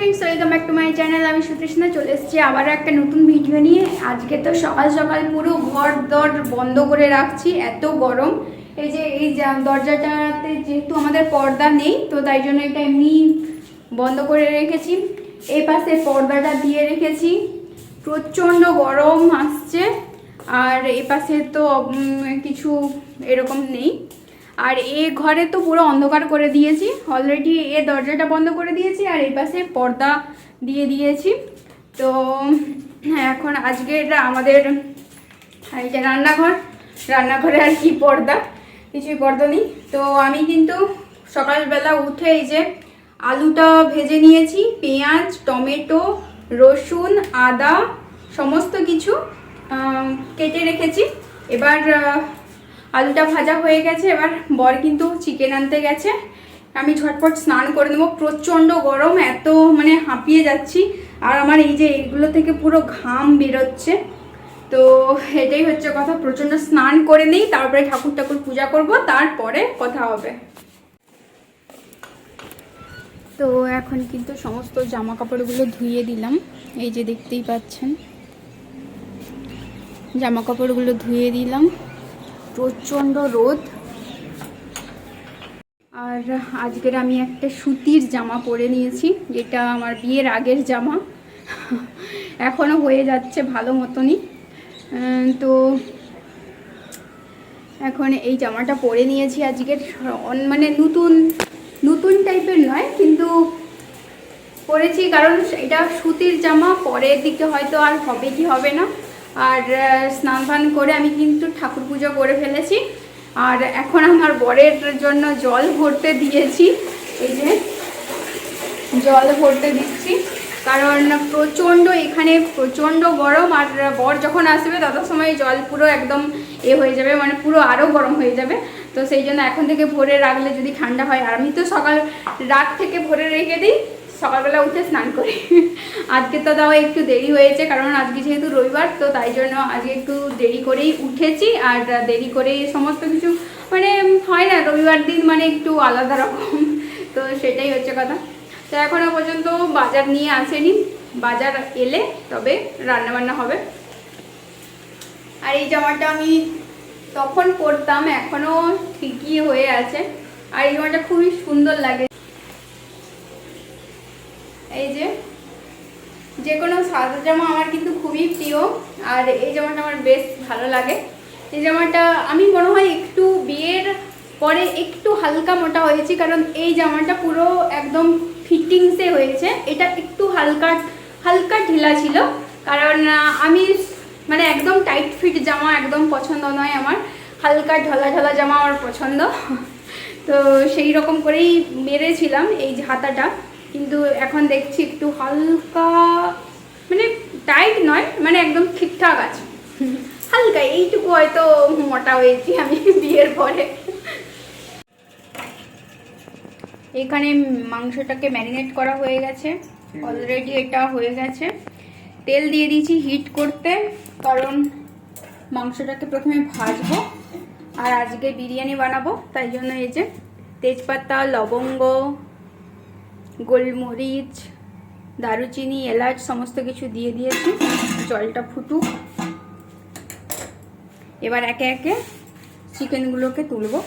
Friends welcome back to my channel. আমি সুতৃষ্ণা চলে এসেছি আবারও একটা নতুন ভিডিও নিয়ে। আজকে তো সকাল সকাল পুরো ঘর দর বন্ধ করে রাখছি, এত গরম। এই যে এই দরজাটাতে যেহেতু আমাদের পর্দা নেই, তো তাই জন্য এটা এমনি বন্ধ করে রেখেছি। এই পাশে পর্দাটা দিয়ে রেখেছি, প্রচণ্ড গরম আসছে। আর এই পাশে তো কিছু এরকম নেই। আর এ ঘরে তো পুরো অন্ধকার করে দিয়েছি অলরেডি, এ দরজাটা বন্ধ করে দিয়েছি আর এই পাশে পর্দা দিয়ে দিয়েছি। তো এখন আজকে এটা আমাদের এই যে রান্নাঘরে আর কি পর্দা, কিছুই পর্দা নেই। তো আমি কিন্তু সকালবেলা উঠে এই যে আলুটা ভেজে নিয়েছি, পেঁয়াজ, টমেটো, রসুন, আদা সমস্ত কিছু কেটে রেখেছি। এবার আলুটা ভাজা হয়ে গেছে, এবার বর কিন্তু চিকেন আনতে গেছে। আমি ঝটপট স্নান করে নেবো, প্রচণ্ড গরম, এত মানে হাঁপিয়ে যাচ্ছি। আর আমার এই যে এইগুলো থেকে পুরো ঘাম বেরোচ্ছে, তো এটাই হচ্ছে কথা। প্রচণ্ড স্নান করে নেই, তারপরে ঠাকুর পূজা করব, তারপরে কথা হবে। তো এখন কিন্তু সমস্ত জামা কাপড়গুলো ধুয়ে দিলাম, এই যে দেখতেই পাচ্ছেন জামা কাপড়গুলো ধুয়ে দিলাম। প্রচণ্ড রোদ। আর আজকের আমি একটা সুতির জামা পরে নিয়েছি, যেটা আমার বিয়ের আগের জামা, এখনও হয়ে যাচ্ছে ভালো মতনই। তো এখন এই জামাটা পরে নিয়েছি আজকের, মানে নতুন টাইপের নয়, কিন্তু পরেছি কারণ এটা সুতির জামা, পরের দিকে হয়তো আর হবে কি হবে না। আর স্নান ফান করে আমি কিন্তু ঠাকুর পুজো করে ফেলেছি। আর এখন আমার বরের জন্য জল ভরতে দিয়েছি, এই যে জল ভরতে দিচ্ছি, কারণ এখানে প্রচণ্ড গরম। আর বর যখন আসবে তত সময় জল পুরো একদম হয়ে যাবে, মানে পুরো আরও গরম হয়ে যাবে। তো সেই জন্য এখন থেকে ভরে রাখলে যদি ঠান্ডা হয়, আর আমি তো রাত থেকে ভরে রেখে দিই, সকালবেলা উঠে স্নান করি। আজকে তো তাও একটু দেরি হয়েছে, কারণ আজকে যেহেতু রবিবার, তো তাই জন্য আজকে একটু দেরি করেই উঠেছি। আর দেরি করেই সমস্ত কিছু, মানে হয় না রবিবার দিন মানে একটু আলাদা রকম, তো সেটাই হচ্ছে কথা। তো এখনও পর্যন্ত বাজার নিয়ে আসেনি, বাজার এলে তবে রান্নাবান্না হবে। আর এই জামাটা আমি তখন পরতাম, এখনও ঠিকই হয়ে আছে। আর এই জামাটা খুবই সুন্দর লাগে। এই যে কোনো সাদা জামা আমার কিন্তু খুবই প্রিয়, আর এই জামাটা আমার বেশ ভালো লাগে। এই জামাটা আমি মনে হয় একটু বিয়ের পরে একটু হালকা মোটা হয়েছি, কারণ এই জামাটা পুরো একদম ফিটিংসে হয়েছে। এটা একটু হালকা ঢিলা ছিল, কারণ আমি মানে একদম টাইট ফিট জামা একদম পছন্দ নয় আমার, হালকা ঢলা জামা আমার পছন্দ। তো সেই রকম করেই মেরেছিলাম এই হাতাটা, কিন্তু এখন দেখছি একটু হালকা, মানে টাইট নয়, মানে একদম ঠিকঠাক আছে, হালকা এইটুকু হয়তো মোটা হয়েছি আমি বিয়ের পরে। এখানে মাংসটাকে ম্যারিনেট করা হয়ে গেছে অলরেডি, এটা হয়ে গেছে। তেল দিয়ে দিয়েছি হিট করতে, কারণ মাংসটাকে প্রথমে ভাজবো আর আজকে বিরিয়ানি বানাবো, তাই জন্য এই যে তেজপাতা, লবঙ্গ, গোলমরিচ, দারুচিনি, এলাচ সমস্ত কিছু দিয়ে দিয়েছি। জলটা ফুটুক, এবার একে একে চিকেনগুলোকে তুলবো।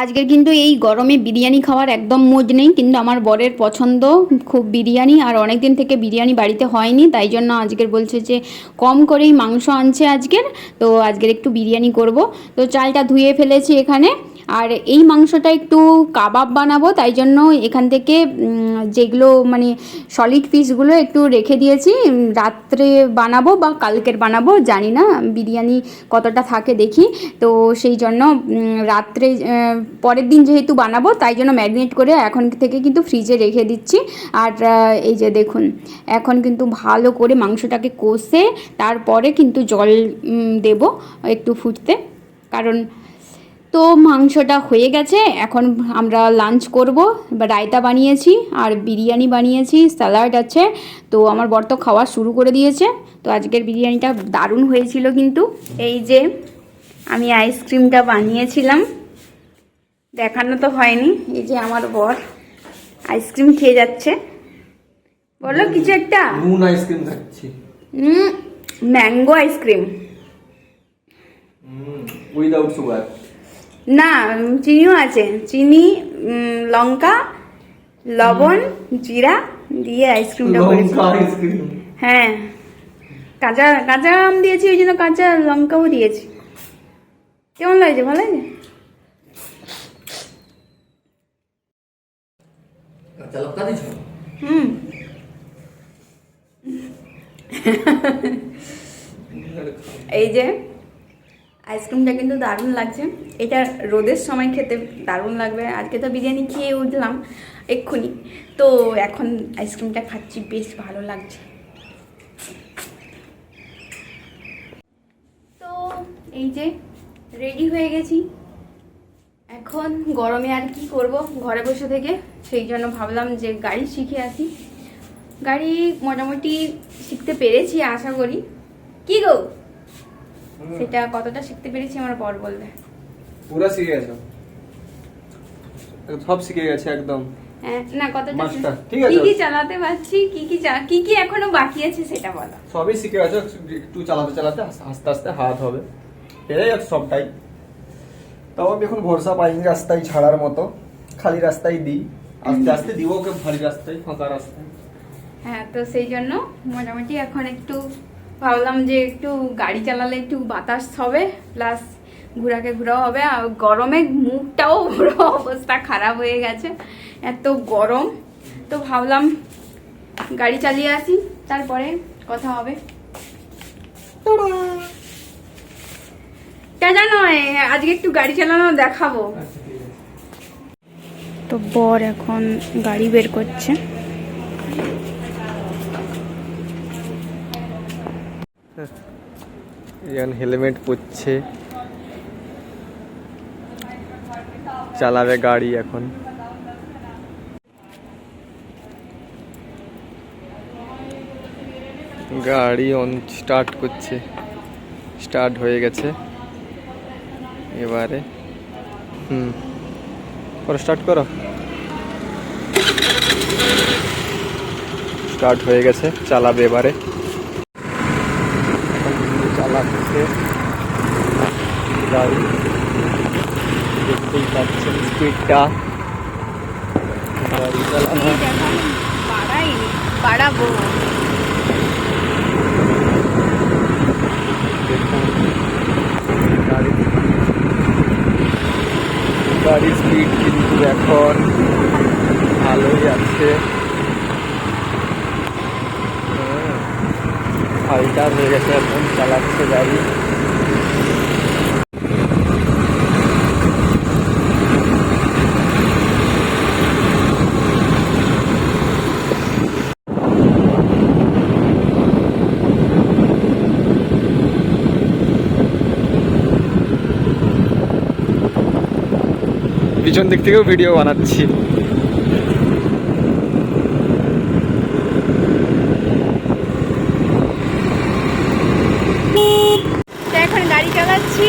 আজকের কিন্তু এই গরমে বিরিয়ানি খাওয়ার একদম মুড নেই, কিন্তু আমার বরের পছন্দ খুব বিরিয়ানি, আর অনেক দিন থেকে বিরিয়ানি বাড়িতে হয়নি, তাই জন্য আজকের বলছে যে কম করেই মাংস আনছে আজকের, তো আজকের একটু বিরিয়ানি করব। তো চালটা ধুয়ে ফেলেছি এখানে, আর এই মাংসটা একটু কাবাব বানাবো, তাই জন্য এখান থেকে যেগুলো মানে সলিড পিসগুলো একটু রেখে দিয়েছি, রাত্রে বানাবো বা কালকের বানাবো জানি না, বিরিয়ানি কতটা থাকে দেখি। তো সেই জন্য রাত্রে পরের দিন যেহেতু বানাবো তাই জন্য ম্যারিনেট করে এখন থেকে কিন্তু ফ্রিজে রেখে দিচ্ছি। আর এই যে দেখুন, এখন কিন্তু ভালো করে মাংসটাকে কষে তারপরে কিন্তু জল দেব একটু ফুটতে, কারণ তো মাংসটা হয়ে গেছে। এখন আমরা লাঞ্চ করব, রায়তা বানিয়েছি আর বিরিয়ানি বানিয়েছি, স্যালাড আছে। তো আমার বর তো খাওয়া শুরু করে দিয়েছে। তো আজকের বিরিয়ানিটা দারুণ হয়েছিল কিন্তু। এই যে আমি আইসক্রিমটা বানিয়েছিলাম, দেখানো তো হয়নি। এই যে আমার বর আইসক্রিম খেয়ে যাচ্ছে, বলো কিছু একটা। নুন আইসক্রিম খাচ্ছি, ম্যাঙ্গো আইসক্রিম, উইদাউট সুগার। না চিনিও আছে, চিনি, লঙ্কা, লবণ, জিরা দিয়ে আইসক্রিমটা করেছি। হ্যাঁ, কাঁচা কাঁচা আম দিয়েছি, ওই জন্য কাঁচা লঙ্কাও দিয়েছি। কেমন লাগছে? ভালো লাগছে? কাঁচা লঙ্কা দিয়েছ? এই যে আইসক্রিমটা কিন্তু দারুণ লাগছে, এটা রোদের সময় খেতে দারুণ লাগবে। আজকে তো বিরিয়ানি খেয়ে উঠলাম এক্ষুনি, তো এখন আইসক্রিমটা খাচ্ছি, বেশ ভালো লাগছে। তো এই যে রেডি হয়ে গেছি, এখন গরমে আর কি করব ঘরে বসে থেকে, সেই জন্য ভাবলাম যে গাড়ি শিখে আসি। গাড়ি মোটামুটি শিখতে পেরেছি আশা করি। কি গো, সেটা কতটা শিখতে পেরেছি আমার বর বলবে। পুরো শিখে গেছো? সব শিখে গেছে একদম? হ্যাঁ, না কতটা মাস্টার, ঠিক আছে। কি কি চালাতে পারছি, কি কি এখনো বাকি আছে সেটা বলো। সবই শিখে গেছো, একটু চালাতে চালাতে আস্তে আস্তে হাত হবে, পেরে যাচ্ছে সবটাই। তাও আমি এখন ভরসা পাইনি রাস্তায় ছাড়ার মতো, খালি রাস্তায় দিই, আস্তে আস্তে দিব ওকে ভারী রাস্তায়, ফাঁকা রাস্তায়। হ্যাঁ, তো সেই জন্য মোটামুটি এখন একটু ভাবলাম যে একটু গাড়ি চালালে একটু বাতাস হবে, প্লাস ঘোরাকে ঘোরাও হবে। আর গরমে মুখটাও পুরো অবস্থা খারাপ হয়ে গেছে, এত গরম। তো ভাবলাম গাড়ি চালিয়ে আসি, তারপরে কথা হবে। টাটা নয়, আজকে একটু গাড়ি চালানো দেখাবো। তো বর এখন গাড়ি বের করছে। হেলমেট পরছে, চালাবে গাড়ি এখন। গাড়ি অন স্টার্ট করছে, স্টার্ট হয়ে গেছে এবারে। করো, স্টার্ট করো। স্টার্ট হয়ে গেছে, চালাবে এবারে। চালাচ্ছে গাড়ি, দেখতেই পাচ্ছেন স্পিডটা। গাড়ি চালানো বাড়াবো, গাড়ির স্পিড কিন্তু এখন ভালোই আছে, ফাইটার হয়ে গেছে এখন, চালাচ্ছে গাড়ি। পিছন দিক থেকেও ভিডিও বানাচ্ছি। এখন গাড়ি চালাচ্ছি।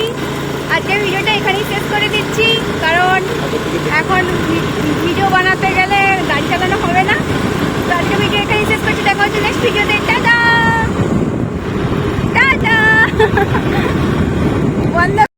আজকের ভিডিওটা এখানেই শেষ করে দিচ্ছি, কারণ এখন ভিডিও বানাতে গেলে গাড়ি চালানো হবে না। তো আজকে ভিডিও এখানেই শেষ করছি, দেখা হচ্ছে নেক্সট ভিডিওতে।